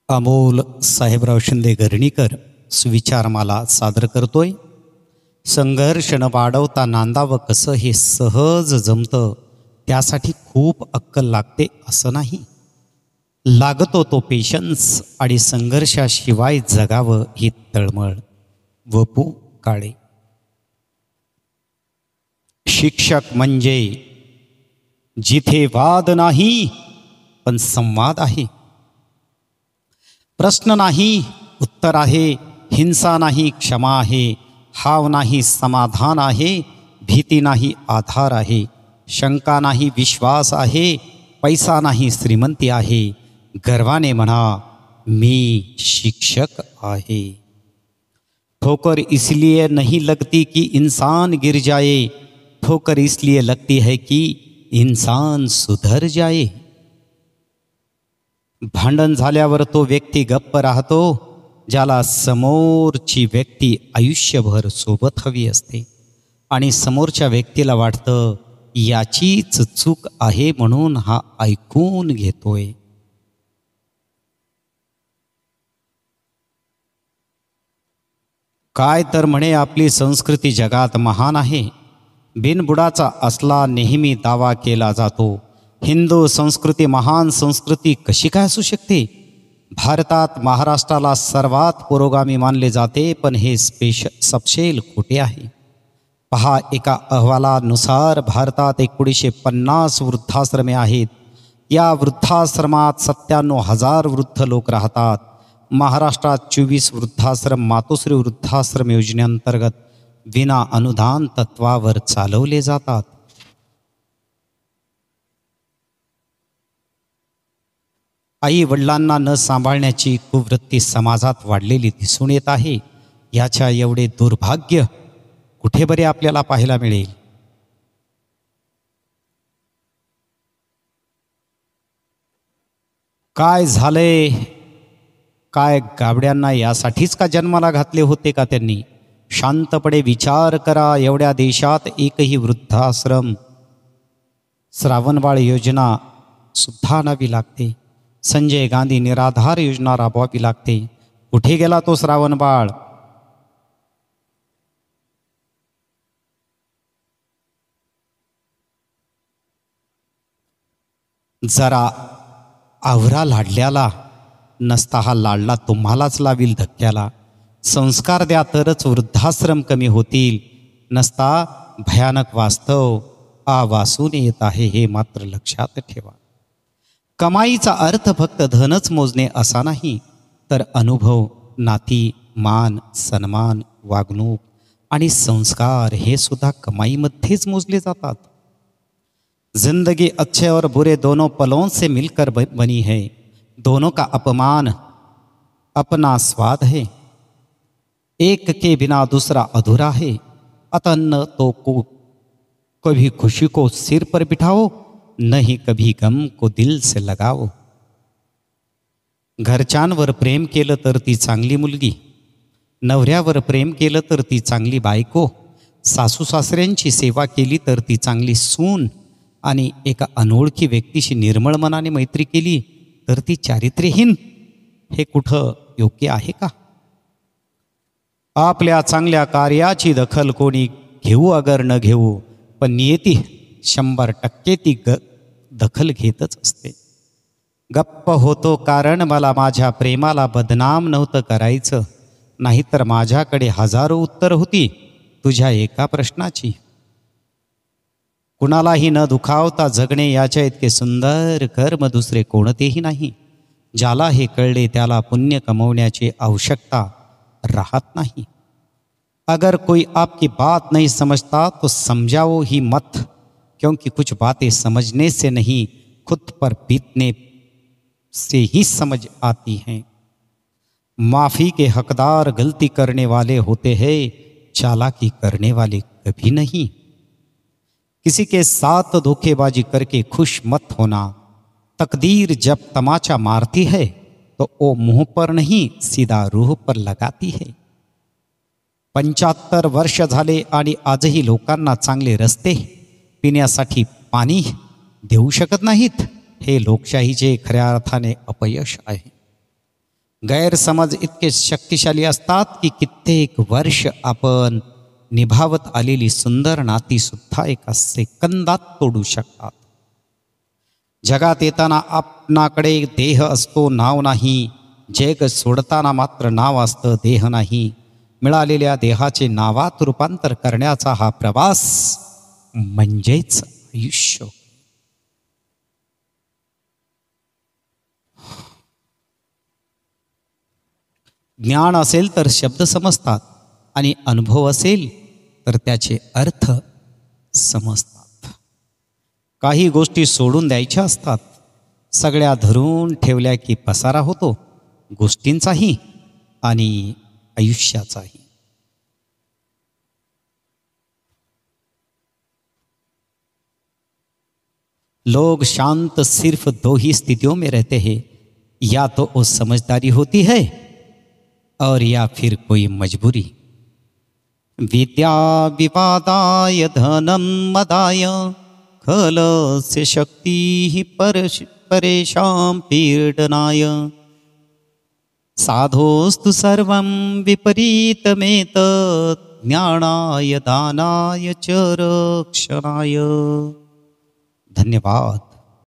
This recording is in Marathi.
अमोल साहेबराव शिंदे गरणीकर सुविचारमाला सादर करतोय. संघर्ष न वाढवता नांदावं कसं हे सहज जमतं, त्यासाठी खूप अक्कल लागते असं नाही. लागतो तो पेशन्स आणि संघर्षाशिवाय जगावं ही तळमळ. वपू काळे. शिक्षक म्हणजे जिथे वाद नाही पण संवाद आहे, प्रश्न नाही उत्तर आहे, हिंसा नाही क्षमा आहे, हाव नाही समाधान आहे, भीती नाही आधार आहे, शंका नाही विश्वास आहे, पैसा नाही श्रीमंती आहे. गर्वाने म्हणा मी शिक्षक आहे. ठोकर इसलिए नहीं लगती कि इंसान गिर जाए, ठोकर इसलिए लगती है कि इंसान सुधर जाए. भांडण झाल्यावर तो व्यक्ती गप्प राहतो, ज्याला समोरची व्यक्ती आयुष्यभर सोबत हवी असते आणि समोरच्या व्यक्तीला वाटतं याचीच चूक आहे म्हणून हा ऐकून घेतोय. काय तर म्हणे आपली संस्कृती जगात महान आहे, बिनबुडाचा असला नेहमी दावा केला जातो. हिंदू संस्कृती महान संस्कृती कशी काय असू शकते? भारतात महाराष्ट्राला सर्वात पुरोगामी मानले जाते, पण हे सपशेल खोटे आहे. पहा, एका अहवालानुसार भारतात 1950 वृद्धाश्रमे आहेत. या वृद्धाश्रमात 97,000 वृद्ध लोक राहतात. महाराष्ट्रात 24 वृद्धाश्रम मातोश्री वृद्धाश्रम योजनेअंतर्गत विना अनुदान तत्वावर चालवले जातात. आई वडिलांना न सांभाळण्याची कुवृत्ती समाजात वाढलेली दिसून येत आहे. याच्या एवढे दुर्भाग्य कुठे बरे आपल्याला पाहायला मिळेल? काय झालंय? काय गाबड्यांना यासाठीच का जन्माला घातले होते का त्यांनी? शांतपणे विचार करा. एवढ्या देशात एकही वृद्धाश्रम श्रावणबाळ योजना सुद्धा आणावी लागते. संजय गांधी निराधार योजना राबवावी लागते. कुठे गेला तो श्रावणबाळ? जरा आवरा लाडल्याला, नसता हा लाडला तुम्हालाच लावील धक्क्याला. संस्कार द्या तरच वृद्धाश्रम कमी होतील, नसता भयानक वास्तव आवासून येत आहे हे मात्र लक्षात ठेवा. कमाईचा अर्थ फक्त धनच मोजणे असा नाही, तर अनुभव, नाती, मान, सन्मान, वागणूक आणि संस्कार हे सुद्धा कमाईमध्येच मोजले जातात. जिंदगी अच्छे और बुरे दोनों पलों से मिलकर बनी है, दोनों का अपमान अपना स्वाद है, एक के बिना दूसरा अधूरा है. अतः न तो को कभी खुशी को सिर पर बिठाओ, नहीं कभी गम को दिल से लगाओ. घरच्यांवर प्रेम केलं तर ती चांगली मुलगी, नवऱ्यावर प्रेम केलं तर ती चांगली बायको, सासू सासऱ्यांची सेवा केली तर ती चांगली सून, आणि एका अनोळखी व्यक्तीशी निर्मळ मनाने मैत्री केली तर ती चारित्र्यहीन. हे कुठं योग्य आहे का? आपल्या चांगल्या कार्याची दखल कोणी घेऊ अगर न घेऊ, पण नियती 100% ती दखल घेतच असते. गप्प होतो कारण मला माझ्या प्रेमाला बदनाम नव्हतं करायचं, नाहीतर माझ्याकडे हजारो उत्तर होती तुझ्या एका प्रश्नाची. कुणालाही न दुखावता जगणे याच्या इतके सुंदर कर्म दुसरे कोणतेही नाही. ज्याला हे कळले त्याला पुण्य कमवण्याची आवश्यकता राहत नाही. अगर कोई आपकी बात नहीं समझता तो समझाओ ही मत, क्योंकि कुछ बातें समझने से नहीं खुद पर बीतने से ही समझ आती हैं. माफ़ी के हकदार गलती करने वाले होते हैं, चालाकी करने वाले कभी नहीं. किसी के साथ धोखेबाजी करके खुश मत होना. तकदीर जब तमाचा मारती है तो वो मुंह पर नहीं सीधा रूह पर लगाती है. 75 वर्ष झाले आणि आजही लोकांना चांगले रस्ते, पिण्यासाठी पाणी देऊ शकत नाहीत. हे लोकशाहीचे खऱ्या अर्थाने अपयश आहे. गैरसमज इतके शक्तिशाली असतात की कित्येक वर्ष आपण निभावत आलेली सुंदर नाती सुद्धा एका सेकंदात तोडू शकतात. जगात येताना आपणाकडे देह असतो, नाव नाही. जग सोडताना मात्र नाव असतं, देह नाही. मिळालेल्या देहाचे नावात रूपांतर करण्याचा हा प्रवास म्हणजेच आयुष्य. ज्ञान असेल तर शब्द समजतात आणि अनुभव असेल तर त्याचे अर्थ समजतात. काही गोष्टी सोडून द्यायच्या असतात. सगळ्या धरून ठेवल्या की पसारा होतो, गोष्टींचाही आणि आयुष्याचाही. लोग शांत सिर्फ दो ही स्थितियों में रहते हैं, या तो वो समझदारी होती है और या फिर कोई मजबूरी. विद्या विवादाय धनम मदाय खलस्य शक्ति ही परेशां पीडनाय. साधोस्तु सर्वं विपरीतमेतत् ज्ञानाय दानाय च रक्षणाय. धन्यवाद.